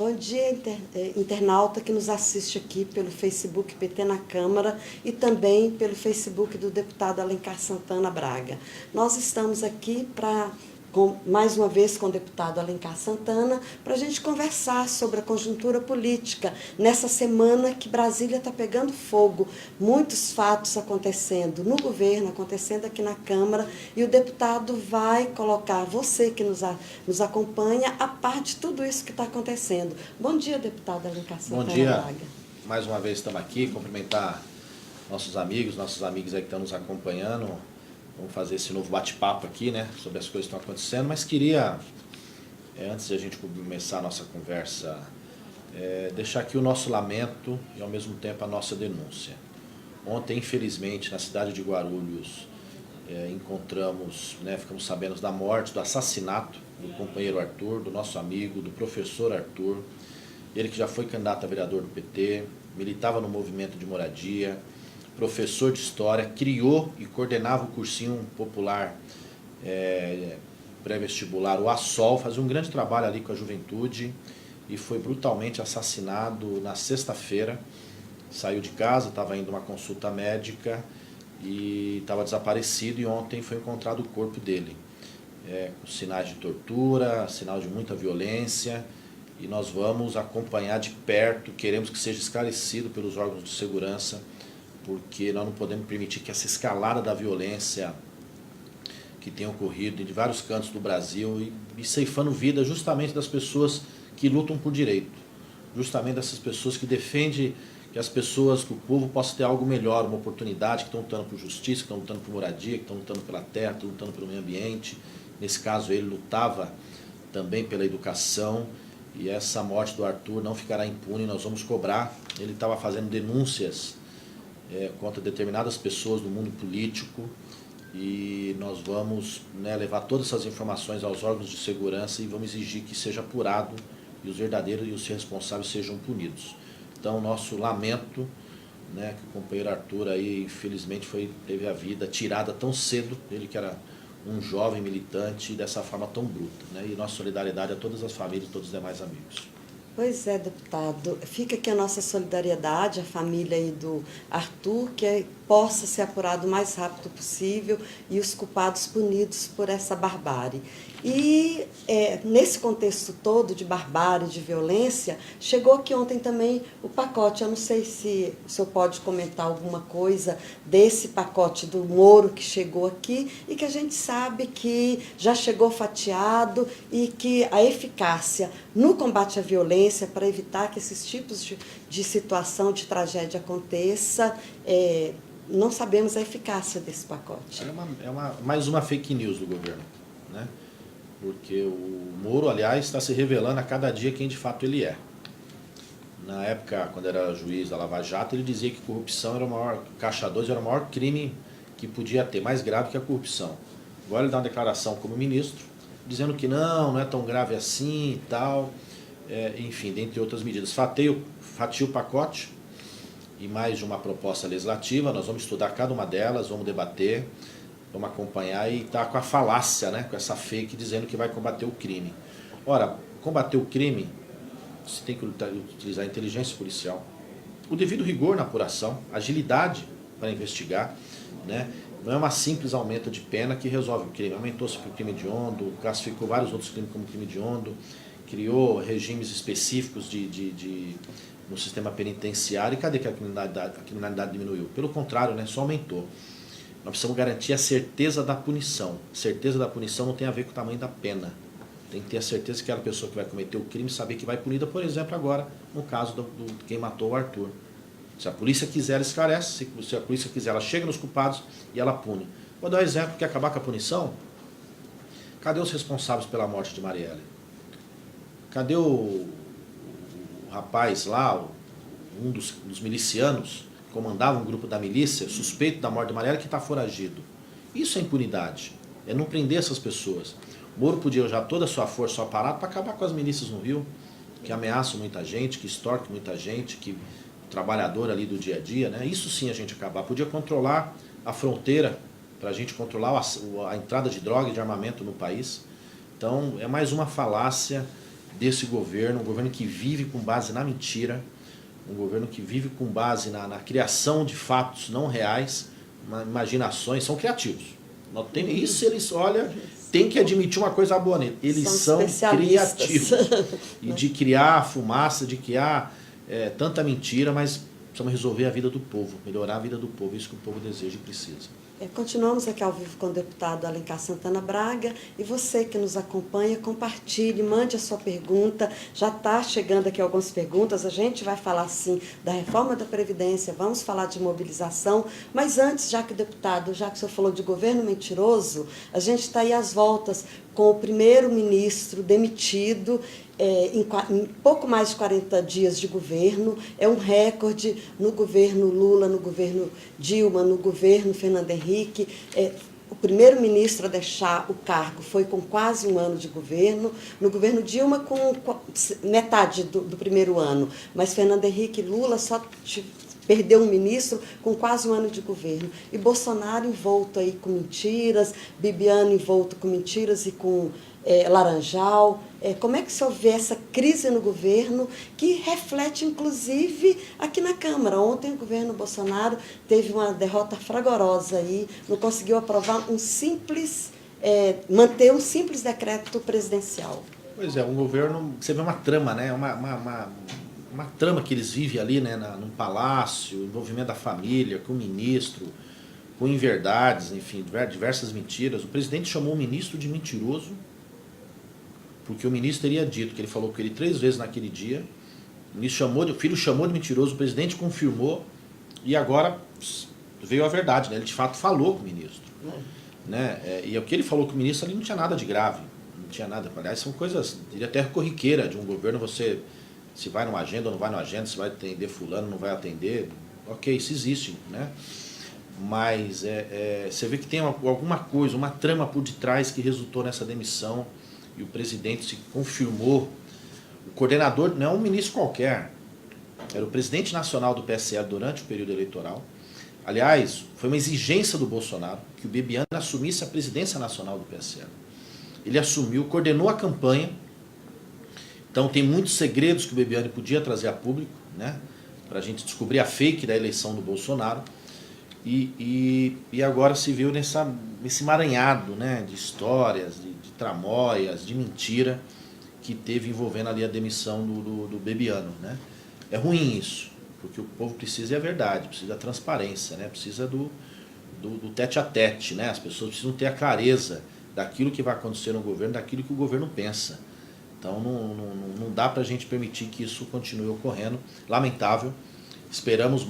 Bom dia, internauta que nos assiste aqui pelo Facebook PT na Câmara e também pelo Facebook do deputado Alencar Santana Braga. Nós estamos aqui mais uma vez com o deputado Alencar Santana, para a gente conversar sobre a conjuntura política nessa semana que Brasília está pegando fogo, muitos fatos acontecendo no governo, acontecendo aqui na Câmara, e o deputado vai colocar você que nos acompanha a par de tudo isso que está acontecendo. Bom dia, deputado Alencar Santana Bom dia, Braga. Mais uma vez estamos aqui, cumprimentar nossos amigos aí que estão nos acompanhando. Vamos fazer esse novo bate-papo aqui, né, sobre as coisas que estão acontecendo, mas queria, antes de a gente começar a nossa conversa, deixar aqui o nosso lamento e, ao mesmo tempo, a nossa denúncia. Ontem, infelizmente, na cidade de Guarulhos, ficamos sabendo da morte, do assassinato do companheiro Arthur, do nosso amigo, do professor Arthur, ele que já foi candidato a vereador do PT, militava no movimento de moradia, professor de história, criou e coordenava o cursinho popular pré-vestibular, o ASSOL, fazia um grande trabalho ali com a juventude e foi brutalmente assassinado na sexta-feira. Saiu de casa, estava indo a uma consulta médica e estava desaparecido, e ontem foi encontrado o corpo dele, com sinais de tortura, sinal de muita violência, e nós vamos acompanhar de perto, queremos que seja esclarecido pelos órgãos de segurança, porque nós não podemos permitir que essa escalada da violência que tem ocorrido em vários cantos do Brasil e ceifando vida justamente das pessoas que lutam por direito, justamente dessas pessoas que defendem que as pessoas, que o povo possa ter algo melhor, uma oportunidade, que estão lutando por justiça, que estão lutando por moradia, que estão lutando pela terra, que estão lutando pelo meio ambiente. Nesse caso ele lutava também pela educação, e essa morte do Arthur não ficará impune, nós vamos cobrar. Ele estava fazendo denúncias contra determinadas pessoas do mundo político, e nós vamos levar todas essas informações aos órgãos de segurança e vamos exigir que seja apurado e os verdadeiros e os responsáveis sejam punidos. Então, nosso lamento, que o companheiro Arthur aí, infelizmente, teve a vida tirada tão cedo, ele que era um jovem militante, dessa forma tão bruta, e nossa solidariedade a todas as famílias e todos os demais amigos. Pois é, deputado. Fica aqui a nossa solidariedade, a família aí do Arthur, que possa ser apurado o mais rápido possível e os culpados punidos por essa barbárie. E nesse contexto todo de barbárie, de violência, chegou aqui ontem também o pacote. Eu não sei se o senhor pode comentar alguma coisa desse pacote do Moro que chegou aqui e que a gente sabe que já chegou fatiado e que a eficácia no combate à violência para evitar que esses tipos de situação, de tragédia aconteça, não sabemos a eficácia desse pacote. Mais uma fake news do governo, porque o Moro, aliás, está se revelando a cada dia quem de fato ele é. Na época, quando era juiz da Lava Jato, ele dizia que corrupção era o maior, Caixa 2 era o maior crime que podia ter, mais grave que a corrupção. Agora ele dá uma declaração como ministro, dizendo que não é tão grave assim e tal, enfim, dentre outras medidas. Fatia o pacote e mais de uma proposta legislativa, nós vamos estudar cada uma delas, vamos debater, vamos acompanhar e está com a falácia, com essa fake dizendo que vai combater o crime. Ora, combater o crime, você tem que utilizar a inteligência policial, o devido rigor na apuração, agilidade para investigar, Não é uma simples aumento de pena que resolve o crime. Aumentou-se para o crime hediondo, classificou vários outros crimes como crime hediondo, criou regimes específicos no sistema penitenciário. E cadê que a criminalidade diminuiu? Pelo contrário, só aumentou. Nós precisamos garantir a certeza da punição. Certeza da punição não tem a ver com o tamanho da pena. Tem que ter a certeza que aquela pessoa que vai cometer o crime saber que vai punida, por exemplo, agora, no caso de quem matou o Arthur. Se a polícia quiser, ela esclarece. Se a polícia quiser, ela chega nos culpados e ela pune. Vou dar um exemplo, quer acabar com a punição? Cadê os responsáveis pela morte de Marielle? Cadê o rapaz lá, um dos milicianos, que comandava um grupo da milícia, suspeito da morte de Marielle, que está foragido? Isso é impunidade, é não prender essas pessoas. O Moro podia usar toda a sua força, seu aparato, para acabar com as milícias no Rio, que ameaçam muita gente, que extorquem muita gente, que trabalhador ali do dia a dia, Isso sim a gente acabar. Podia controlar a fronteira, para a gente controlar a entrada de droga e de armamento no país. Então, é mais uma falácia desse governo, um governo que vive com base na mentira, um governo que vive com base na criação de fatos não reais, imaginações, são criativos. Não tem, isso eles, olha, tem que admitir uma coisa boa nele, eles são criativos. E de criar fumaça, de criar tanta mentira, mas precisamos resolver a vida do povo, melhorar a vida do povo, isso que o povo deseja e precisa. Continuamos aqui ao vivo com o deputado Alencar Santana Braga, e você que nos acompanha, compartilhe, mande a sua pergunta. Já está chegando aqui algumas perguntas, a gente vai falar sim da reforma da Previdência, vamos falar de mobilização, mas antes, já que o senhor falou de governo mentiroso, a gente está aí às voltas com o primeiro-ministro demitido, em pouco mais de 40 dias de governo. É um recorde no governo Lula, no governo Dilma, no governo Fernando Henrique. O primeiro-ministro a deixar o cargo foi com quase um ano de governo, no governo Dilma com metade do primeiro ano, mas Fernando Henrique e Lula só perdeu um ministro com quase um ano de governo. E Bolsonaro envolto aí com mentiras, Bibiano envolto com mentiras e com Laranjal. Como é que o senhor vê essa crise no governo, que reflete, inclusive, aqui na Câmara? Ontem o governo Bolsonaro teve uma derrota fragorosa aí, não conseguiu aprovar manter um simples decreto presidencial. Pois é, um governo, você vê uma trama, né? Uma trama que eles vivem ali, né, num palácio, envolvimento da família, com o ministro, com inverdades, enfim, diversas mentiras. O presidente chamou o ministro de mentiroso, porque o ministro teria dito que ele falou com ele 3 vezes naquele dia, o filho chamou de mentiroso, o presidente confirmou, e agora veio a verdade, né? Ele de fato falou com o ministro. Né? E o que ele falou com o ministro ali não tinha nada de grave, não tinha nada. Aliás, são coisas, diria até corriqueira de um governo, você se vai numa agenda ou não vai numa agenda, se vai atender fulano, não vai atender, ok, isso existe, né? Mas você vê que tem alguma coisa, uma trama por detrás que resultou nessa demissão, e o presidente se confirmou. O coordenador não é um ministro qualquer, era o presidente nacional do PSL durante o período eleitoral. Aliás, foi uma exigência do Bolsonaro que o Bibiano assumisse a presidência nacional do PSL. Ele assumiu, coordenou a campanha. Então tem muitos segredos que o Bibiano podia trazer a público, né, para a gente descobrir a fake da eleição do Bolsonaro. E agora se viu nesse emaranhado, né, de histórias, de tramóias, de mentira que teve envolvendo ali a demissão do Bibiano. Né? É ruim isso, porque o povo precisa da verdade, precisa da transparência, né, precisa do tete a tete. Né? As pessoas precisam ter a clareza daquilo que vai acontecer no governo, daquilo que o governo pensa. Então não dá para a gente permitir que isso continue ocorrendo. Lamentável. Esperamos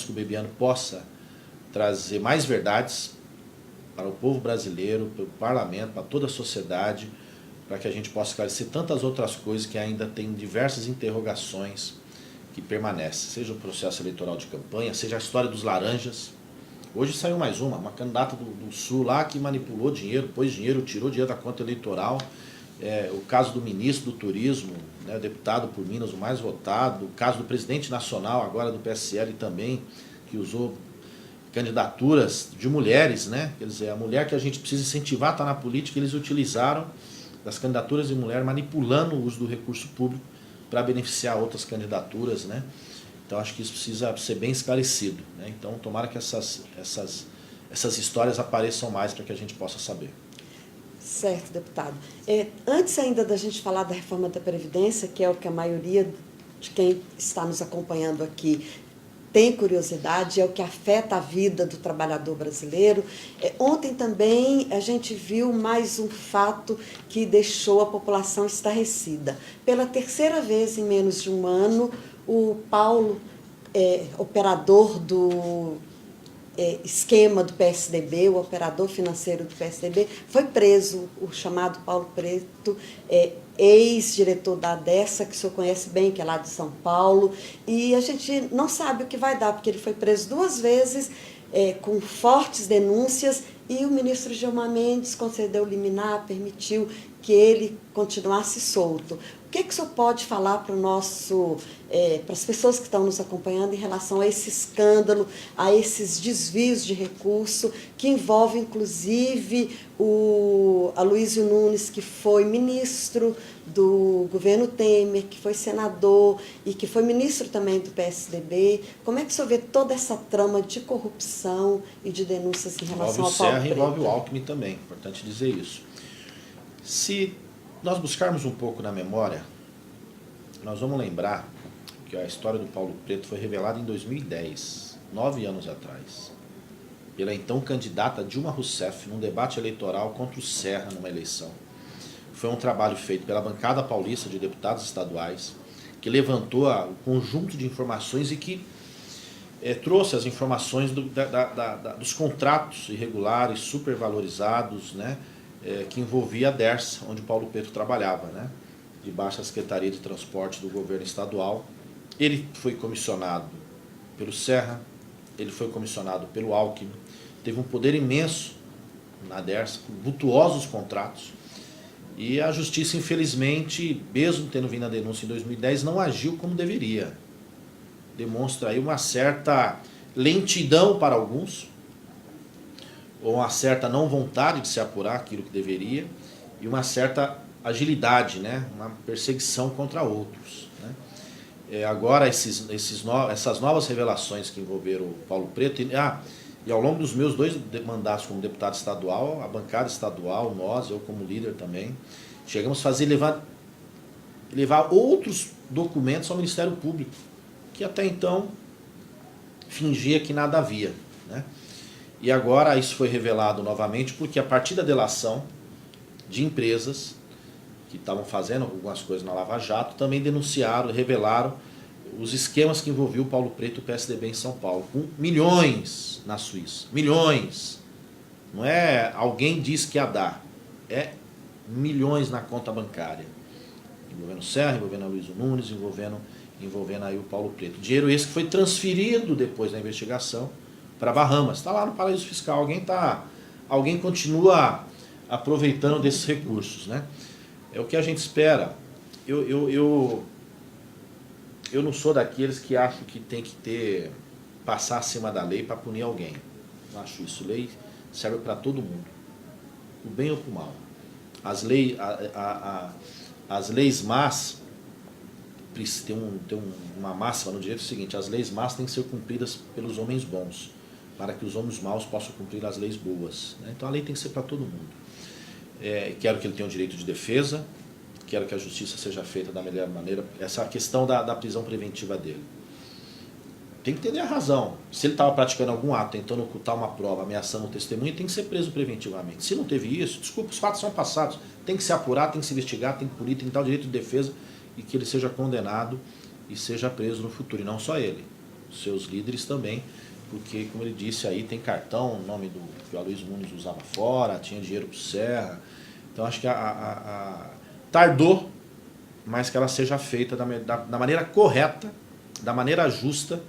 que o Bibiano possa trazer mais verdades para o povo brasileiro, para o parlamento, para toda a sociedade, para que a gente possa esclarecer tantas outras coisas que ainda tem diversas interrogações que permanecem. Seja o processo eleitoral de campanha, seja a história dos laranjas. Hoje saiu mais uma candidata do Sul lá que manipulou dinheiro, pôs dinheiro, tirou dinheiro da conta eleitoral. O caso do ministro do Turismo, né, deputado por Minas, o mais votado, o caso do presidente nacional, agora do PSL também, que usou candidaturas de mulheres, né? Quer dizer, a mulher que a gente precisa incentivar a estar na política, eles utilizaram das candidaturas de mulher, manipulando o uso do recurso público para beneficiar outras candidaturas, né? Então acho que isso precisa ser bem esclarecido, né? Então tomara que essas histórias apareçam mais para que a gente possa saber. Certo, deputado. Antes ainda da gente falar da reforma da Previdência, que é o que a maioria de quem está nos acompanhando aqui tem curiosidade, é o que afeta a vida do trabalhador brasileiro. Ontem também a gente viu mais um fato que deixou a população estarrecida. Pela 3ª vez em menos de um ano, o Paulo, operador do esquema do PSDB, o operador financeiro do PSDB, foi preso, o chamado Paulo Preto, ex-diretor da ADESA, que o senhor conhece bem, que é lá de São Paulo, e a gente não sabe o que vai dar, porque ele foi preso 2 vezes, com fortes denúncias, e o ministro Gilmar Mendes concedeu liminar, permitiu que ele continuasse solto. O que o senhor pode falar para o nosso para as pessoas que estão nos acompanhando em relação a esse escândalo, a esses desvios de recurso, que envolve inclusive o Aloysio Nunes, que foi ministro do governo Temer, que foi senador e que foi ministro também do PSDB. Como é que o senhor vê toda essa trama de corrupção e de denúncias em relação ao Paulo Serra, Preto? envolve o Alckmin também, importante dizer isso. Se nós buscarmos um pouco na memória, nós vamos lembrar que a história do Paulo Preto foi revelada em 2010, 9 anos atrás, pela então candidata Dilma Rousseff, num debate eleitoral contra o Serra numa eleição. Foi um trabalho feito pela bancada paulista de deputados estaduais, que levantou o conjunto de informações e que trouxe as informações dos contratos irregulares, supervalorizados, né, que envolvia a Dersa, onde o Paulo Preto trabalhava, né, debaixo da Secretaria de Transporte do governo estadual. Ele foi comissionado pelo Serra, ele foi comissionado pelo Alckmin, teve um poder imenso na Dersa, vultuosos contratos, e a justiça, infelizmente, mesmo tendo vindo a denúncia em 2010, não agiu como deveria. Demonstra aí uma certa lentidão para alguns, ou uma certa não vontade de se apurar aquilo que deveria, e uma certa agilidade, né? Uma perseguição contra outros, né? Agora, essas novas revelações que envolveram o Paulo Preto, e ao longo dos meus 2 mandatos como deputado estadual, a bancada estadual, nós, eu como líder também, chegamos a fazer levar outros documentos ao Ministério Público, que até então fingia que nada havia, né? E agora isso foi revelado novamente, porque a partir da delação de empresas que estavam fazendo algumas coisas na Lava Jato, também denunciaram, revelaram os esquemas que envolviam o Paulo Preto e o PSDB em São Paulo, com milhões na Suíça, milhões. Não é alguém diz que ia dar, é milhões na conta bancária, envolvendo Serra, envolvendo Aloysio Nunes, envolvendo aí o Paulo Preto. Dinheiro esse que foi transferido depois da investigação para Bahamas, está lá no paraíso fiscal, alguém continua aproveitando desses recursos, né? É o que a gente espera. Eu não sou daqueles que acham que tem que passar acima da lei para punir alguém. Não acho isso. Lei serve para todo mundo, pro bem ou pro mal. As leis más, tem uma máxima no direito, é o seguinte: as leis más têm que ser cumpridas pelos homens bons, para que os homens maus possam cumprir as leis boas, né? Então a lei tem que ser para todo mundo. Quero que ele tenha o direito de defesa, quero que a justiça seja feita da melhor maneira. Essa questão da prisão preventiva dele, tem que entender a razão. Se ele estava praticando algum ato, tentando ocultar uma prova, ameaçando o testemunho, tem que ser preso preventivamente. Se não teve isso, desculpa, os fatos são passados, tem que se apurar, tem que se investigar, tem que punir, tem que dar o direito de defesa, e que ele seja condenado e seja preso no futuro. E não só ele, os seus líderes também, porque, como ele disse aí, tem cartão, o nome que o Aloysio Nunes usava fora, tinha dinheiro para o Serra. Então acho que tardou, mas que ela seja feita da maneira correta, da maneira justa,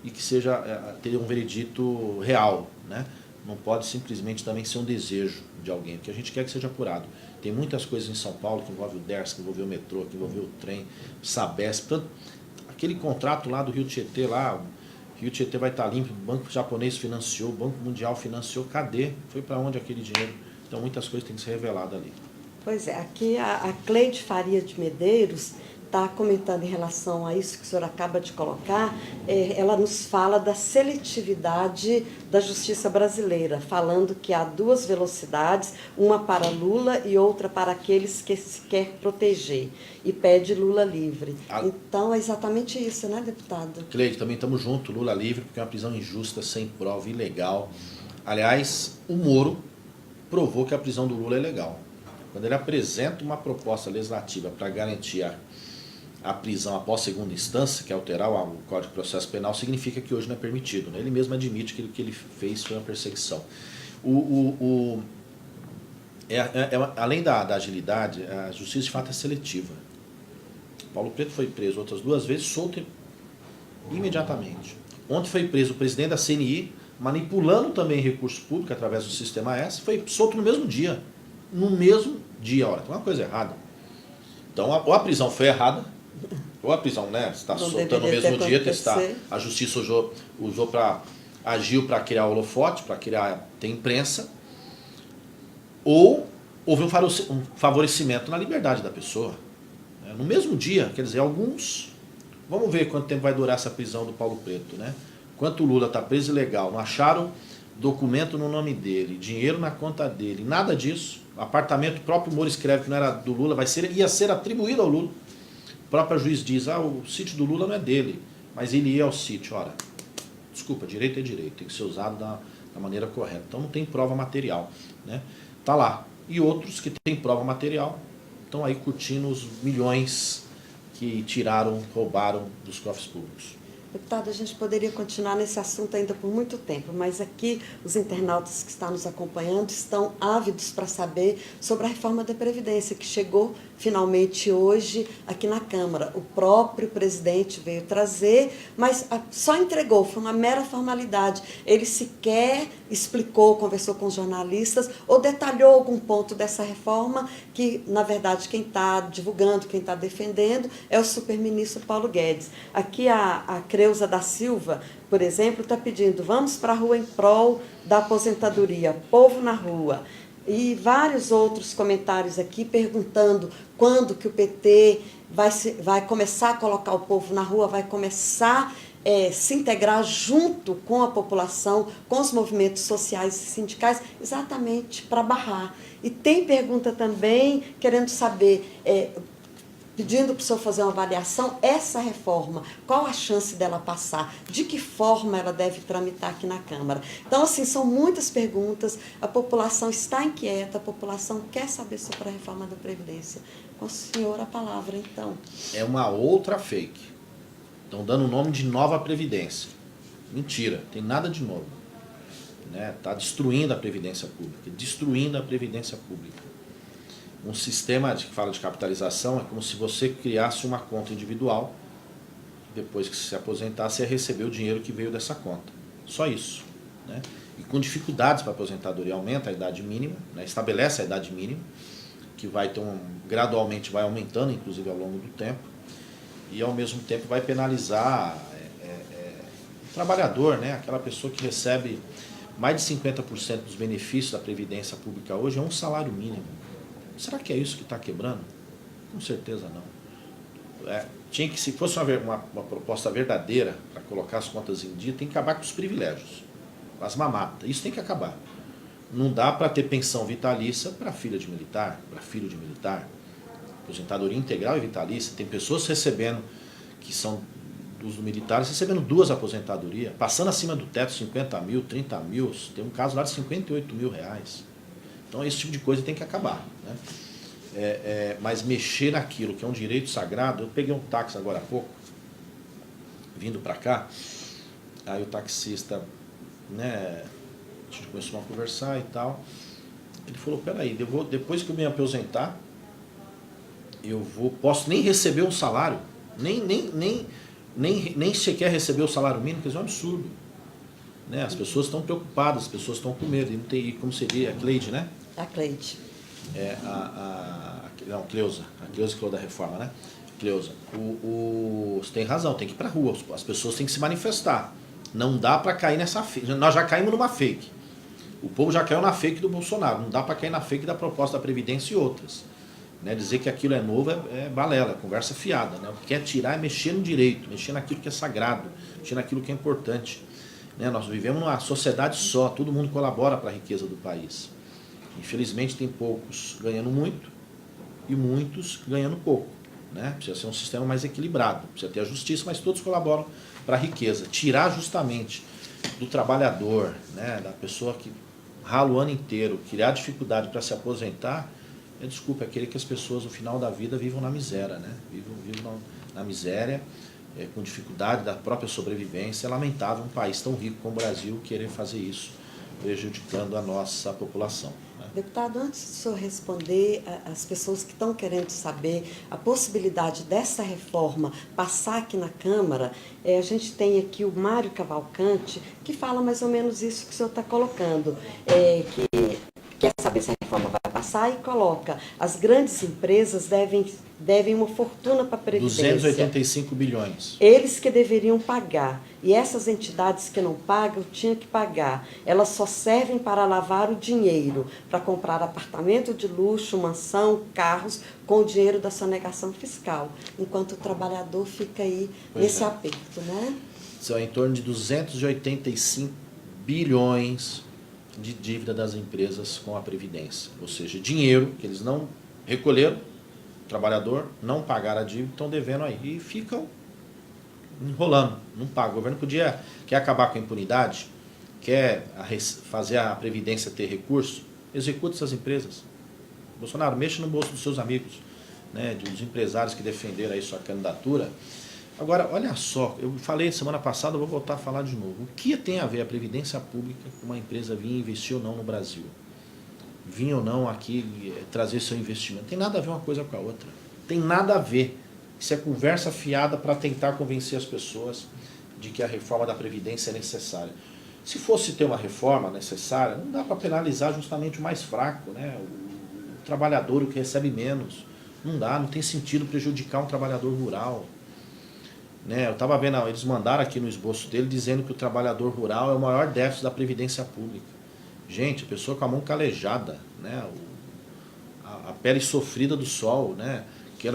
e que seja ter um veredito real, né? Não pode simplesmente também ser um desejo de alguém, porque a gente quer que seja apurado. Tem muitas coisas em São Paulo que envolvem o Dersa, que envolveu o metrô, que envolveu o trem, o Sabesp, portanto, aquele contrato lá do Rio Tietê, o Rio Tietê vai estar limpo, o Banco Japonês financiou, o Banco Mundial financiou, cadê? Foi para onde aquele dinheiro? Então muitas coisas têm que ser reveladas ali. Pois é, aqui a Cleide Faria de Medeiros está comentando em relação a isso que o senhor acaba de colocar. Ela nos fala da seletividade da justiça brasileira, falando que há 2 velocidades, uma para Lula e outra para aqueles que se quer proteger, e pede Lula livre. Então é exatamente isso, né, deputado? Cleide, também estamos juntos, Lula livre, porque é uma prisão injusta, sem prova, ilegal. Aliás, o Moro provou que a prisão do Lula é legal. Quando ele apresenta uma proposta legislativa para garantir a prisão após segunda instância, que é alterar o Código de Processo Penal, significa que hoje não é permitido, né? Ele mesmo admite que o que ele fez foi uma perseguição. Além da agilidade, a justiça de fato é seletiva. Paulo Preto foi preso outras 2 vezes, solto imediatamente. Ontem foi preso o presidente da CNI, manipulando também recurso público através do Sistema S, foi solto no mesmo dia. No mesmo dia, olha, tem uma coisa errada. Então, ou a prisão foi errada, Ou a prisão, né? Você está Não soltando no deveria mesmo ter dia, acontecido. a justiça agiu para criar holofote, para ter imprensa, ou houve um favorecimento na liberdade da pessoa. No mesmo dia, quer dizer, alguns... Vamos ver quanto tempo vai durar essa prisão do Paulo Preto, né? Enquanto o Lula está preso ilegal, não acharam documento no nome dele, dinheiro na conta dele, nada disso. O apartamento, o próprio Moro escreve que não era do Lula, ia ser atribuído ao Lula. O próprio juiz diz, o sítio do Lula não é dele, mas ele ia ao sítio. Ora, desculpa, direito é direito, tem que ser usado da maneira correta. Então não tem prova material, né? Tá lá. E outros que têm prova material estão aí curtindo os milhões que roubaram dos cofres públicos. Deputado, a gente poderia continuar nesse assunto ainda por muito tempo, mas aqui os internautas que estão nos acompanhando estão ávidos para saber sobre a reforma da Previdência, que chegou finalmente hoje aqui na Câmara. O próprio presidente veio trazer, mas só entregou, foi uma mera formalidade. Ele sequer explicou, conversou com os jornalistas ou detalhou algum ponto dessa reforma que, na verdade, quem está divulgando, quem está defendendo é o superministro Paulo Guedes. Aqui a Creuza da Silva, por exemplo, está pedindo, vamos para a rua em prol da aposentadoria, povo na rua. E vários outros comentários aqui perguntando quando que o PT vai começar a colocar o povo na rua, vai começar a se integrar junto com a população, com os movimentos sociais e sindicais, exatamente para barrar. E tem pergunta também querendo saber... pedindo para o senhor fazer uma avaliação, essa reforma, qual a chance dela passar, de que forma ela deve tramitar aqui na Câmara. Então, assim, são muitas perguntas, a população está inquieta, a população quer saber sobre a reforma da Previdência. Com o senhor a palavra, então. É uma outra fake. Estão dando o nome de Nova Previdência. Mentira, tem nada de novo. Está destruindo a Previdência Pública, destruindo a Previdência Pública. Um sistema que fala de capitalização é como se você criasse uma conta individual, depois que se aposentasse, ia receber o dinheiro que veio dessa conta. Só isso. Né? E com dificuldades para a aposentadoria, aumenta a idade mínima, né? Estabelece a idade mínima, que vai ter gradualmente vai aumentando, inclusive ao longo do tempo, e ao mesmo tempo vai penalizar o trabalhador, né? Aquela pessoa que recebe mais de 50% dos benefícios da Previdência Pública hoje, é um salário mínimo. Será que é isso que está quebrando? Com certeza não. Tinha que, se fosse uma proposta verdadeira para colocar as contas em dia, tem que acabar com os privilégios, com as mamatas. Isso tem que acabar. Não dá para ter pensão vitalícia para filha de militar, para filho de militar. Aposentadoria integral e vitalícia. Tem pessoas recebendo, que são dos militares, recebendo 2 aposentadorias, passando acima do teto 50 mil, 30 mil. Tem um caso lá de 58 mil reais. Então, esse tipo de coisa tem que acabar. Né? Mas mexer naquilo que é um direito sagrado... Eu peguei um táxi agora há pouco, vindo para cá, aí o taxista, né, a gente começou a conversar e tal, ele falou, peraí, depois que eu me aposentar, posso nem receber um salário, nem sequer receber o salário mínimo, que isso é um absurdo. Né? As pessoas estão preocupadas, as pessoas estão com medo, e não tem, como seria, a Cleide, né? A Cleide. Não, Cleusa. A Cleusa que falou da reforma, né? Cleusa, você tem razão, tem que ir para a rua, as pessoas têm que se manifestar. Não dá para cair nessa fake. Nós já caímos numa fake. O povo já caiu na fake do Bolsonaro. Não dá para cair na fake da proposta da Previdência e outras. Né? Dizer que aquilo é novo é balela, é conversa fiada. Né? O que quer tirar é mexer no direito, mexer naquilo que é sagrado, mexer naquilo que é importante. Né? Nós vivemos numa sociedade só, todo mundo colabora para a riqueza do país. Infelizmente tem poucos ganhando muito e muitos ganhando pouco. Né? Precisa ser um sistema mais equilibrado, precisa ter a justiça, mas todos colaboram para a riqueza. Tirar justamente do trabalhador, né, da pessoa que rala o ano inteiro, criar dificuldade para se aposentar, é querer que as pessoas no final da vida vivam na miséria, né? Vivam na miséria, com dificuldade da própria sobrevivência. É lamentável um país tão rico como o Brasil querer fazer isso, prejudicando a nossa população. Né? Deputado, antes do senhor responder às pessoas que estão querendo saber a possibilidade dessa reforma passar aqui na Câmara, a gente tem aqui o Mário Cavalcante, que fala mais ou menos isso que o senhor está colocando, que quer saber se a reforma reforma vai passar e coloca, as grandes empresas devem uma fortuna para a Previdência. 285 bilhões. Eles que deveriam pagar. E essas entidades que não pagam, tinham que pagar. Elas só servem para lavar o dinheiro, para comprar apartamento de luxo, mansão, carros, com o dinheiro da sonegação fiscal. Enquanto o trabalhador fica aí nesse aperto, né? São em torno de 285 bilhões de dívida das empresas com a Previdência. Ou seja, dinheiro que eles não recolheram, o trabalhador não pagaram a dívida, estão devendo aí. E ficam enrolando, não pagam. O governo quer acabar com a impunidade, quer fazer a Previdência ter recurso, executa essas empresas. Bolsonaro, mexa no bolso dos seus amigos, né, dos empresários que defenderam aí sua candidatura. Agora, olha só, eu falei semana passada, eu vou voltar a falar de novo. O que tem a ver a Previdência Pública com uma empresa vir investir ou não no Brasil? Vir ou não aqui trazer seu investimento? Tem nada a ver uma coisa com a outra. Tem nada a ver. Isso é conversa fiada para tentar convencer as pessoas de que a reforma da Previdência é necessária. Se fosse ter uma reforma necessária, não dá para penalizar justamente o mais fraco, né? O trabalhador, o que recebe menos. Não dá, não tem sentido prejudicar um trabalhador rural. Né, eu estava vendo, eles mandaram aqui no esboço dele dizendo que o trabalhador rural é o maior déficit da Previdência Pública. Gente, a pessoa com a mão calejada, né, a pele sofrida do sol, né,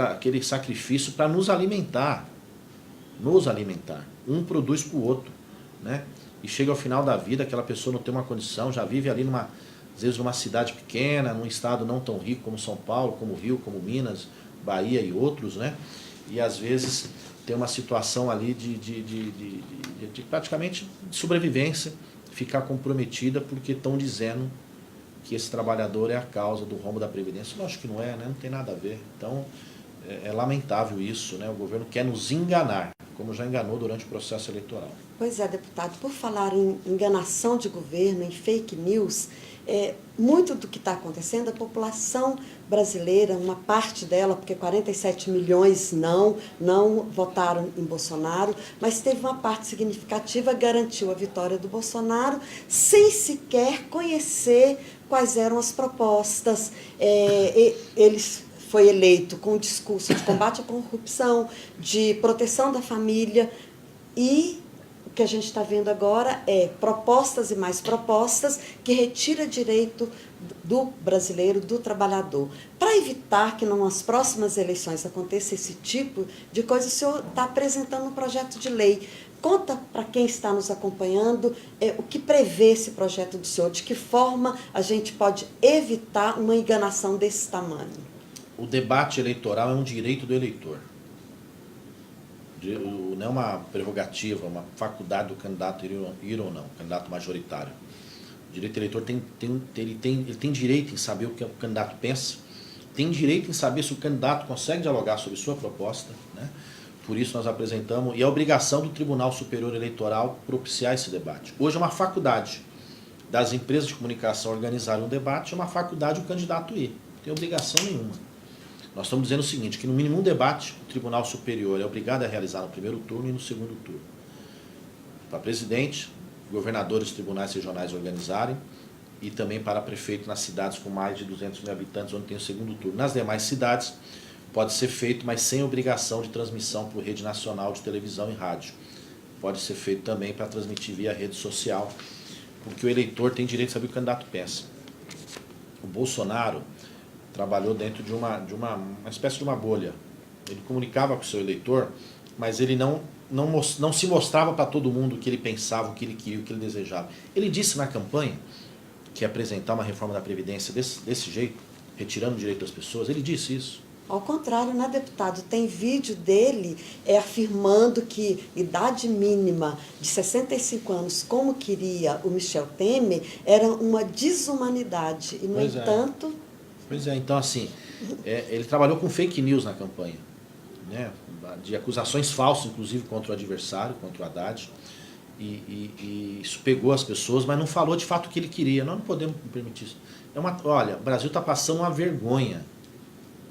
aquele sacrifício para nos alimentar. Nos alimentar. Um produz para o outro. Né, e chega ao final da vida, aquela pessoa não tem uma condição, já vive ali, às vezes numa cidade pequena, num estado não tão rico como São Paulo, como Rio, como Minas, Bahia e outros, né, e às vezes tem uma situação ali de praticamente de sobrevivência, ficar comprometida porque estão dizendo que esse trabalhador é a causa do rombo da Previdência. Eu acho que não é, né? Não tem nada a ver. Então, é lamentável isso, né? O governo quer nos enganar, como já enganou durante o processo eleitoral. Pois é, deputado, por falar em enganação de governo, em fake news, muito do que está acontecendo, a população brasileira, uma parte dela, porque 47 milhões não votaram em Bolsonaro, mas teve uma parte significativa que garantiu a vitória do Bolsonaro sem sequer conhecer quais eram as propostas. Eles foi eleito com o discurso de combate à corrupção, de proteção da família, e o que a gente está vendo agora é propostas e mais propostas que retira direito do brasileiro, do trabalhador. Para evitar que nas próximas eleições aconteça esse tipo de coisa, o senhor está apresentando um projeto de lei. Conta para quem está nos acompanhando o que prevê esse projeto do senhor, de que forma a gente pode evitar uma enganação desse tamanho. O debate eleitoral é um direito do eleitor. Não é uma prerrogativa, uma faculdade do candidato ir ou não, candidato majoritário. O direito eleitor ele tem direito em saber o que o candidato pensa, tem direito em saber se o candidato consegue dialogar sobre sua proposta, né? Por isso nós apresentamos, e é obrigação do Tribunal Superior Eleitoral propiciar esse debate. Hoje é uma faculdade das empresas de comunicação organizarem um debate, é uma faculdade o candidato ir, não tem obrigação nenhuma. Nós estamos dizendo o seguinte, que no mínimo um debate o Tribunal Superior é obrigado a realizar no primeiro turno e no segundo turno. Para presidente, governadores, tribunais regionais organizarem, e também para prefeito nas cidades com mais de 200 mil habitantes, onde tem o segundo turno. Nas demais cidades, pode ser feito, mas sem obrigação de transmissão por rede nacional de televisão e rádio. Pode ser feito também para transmitir via rede social, porque o eleitor tem direito de saber o que o candidato pensa. O Bolsonaro trabalhou dentro de uma espécie de uma bolha. Ele comunicava com o seu eleitor, mas ele não se mostrava para todo mundo o que ele pensava, o que ele queria, o que ele desejava. Ele disse na campanha que ia apresentar uma reforma da Previdência desse jeito, retirando o direito das pessoas. Ele disse isso. Ao contrário, né, deputado? Tem vídeo dele afirmando que idade mínima de 65 anos, como queria o Michel Temer, era uma desumanidade. E, no entanto... Pois é, então assim, ele trabalhou com fake news na campanha, né, de acusações falsas, inclusive contra o adversário, contra o Haddad, e isso pegou as pessoas, mas não falou de fato o que ele queria. Nós não podemos permitir isso. Olha, o Brasil está passando uma vergonha.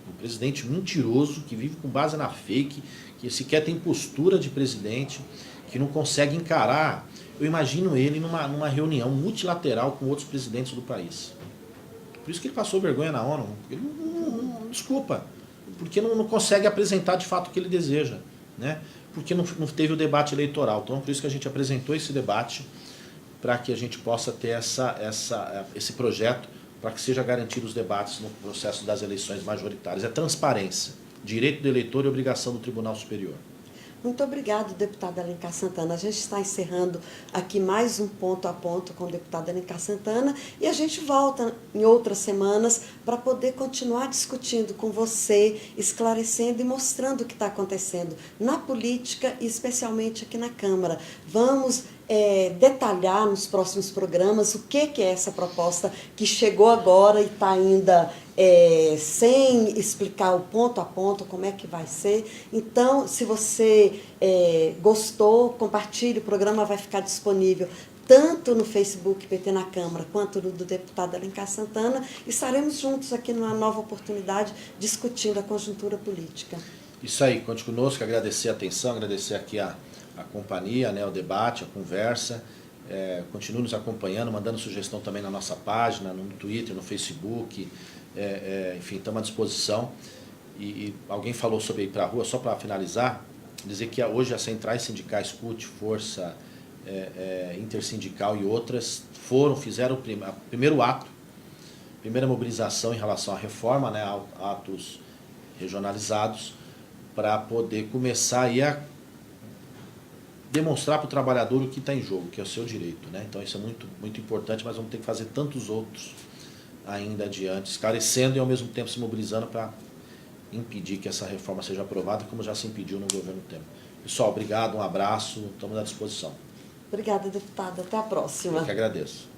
Um presidente mentiroso, que vive com base na fake, que sequer tem postura de presidente, que não consegue encarar. Eu imagino ele numa reunião multilateral com outros presidentes do país. Por isso que ele passou vergonha na ONU. Ele desculpa, porque não consegue apresentar de fato o que ele deseja, né? Porque não teve o debate eleitoral. Então, por isso que a gente apresentou esse debate, para que a gente possa ter esse projeto, para que seja garantido os debates no processo das eleições majoritárias. É transparência, direito do eleitor e obrigação do Tribunal Superior. Muito obrigado, deputada Alencar Santana. A gente está encerrando aqui mais um ponto a ponto com o deputado Alencar Santana e a gente volta em outras semanas para poder continuar discutindo com você, esclarecendo e mostrando o que está acontecendo na política e especialmente aqui na Câmara. Vamos detalhar nos próximos programas o que é essa proposta que chegou agora e está ainda sem explicar o ponto a ponto como é que vai ser. Então, se você gostou, compartilhe, o programa vai ficar disponível tanto no Facebook PT na Câmara, quanto no do deputado Alencar Santana. Estaremos juntos aqui numa nova oportunidade discutindo a conjuntura política. Isso aí, conte conosco, agradecer a atenção, agradecer aqui a companhia, né, o debate, a conversa. Continue nos acompanhando, mandando sugestão também na nossa página, no Twitter, no Facebook. Enfim, estamos à disposição. E alguém falou sobre ir para a rua, só para finalizar, dizer que hoje as centrais sindicais CUT, Força, Intersindical e outras fizeram o primeiro ato, primeira mobilização em relação à reforma, né, atos regionalizados, para poder começar aí a demonstrar para o trabalhador o que está em jogo, que é o seu direito, né? Então isso é muito, muito importante, mas vamos ter que fazer tantos outros ainda adiante, esclarecendo e ao mesmo tempo se mobilizando para impedir que essa reforma seja aprovada, como já se impediu no governo Temer. Pessoal, obrigado, um abraço, estamos à disposição. Obrigada, deputada. Até a próxima. Eu que agradeço.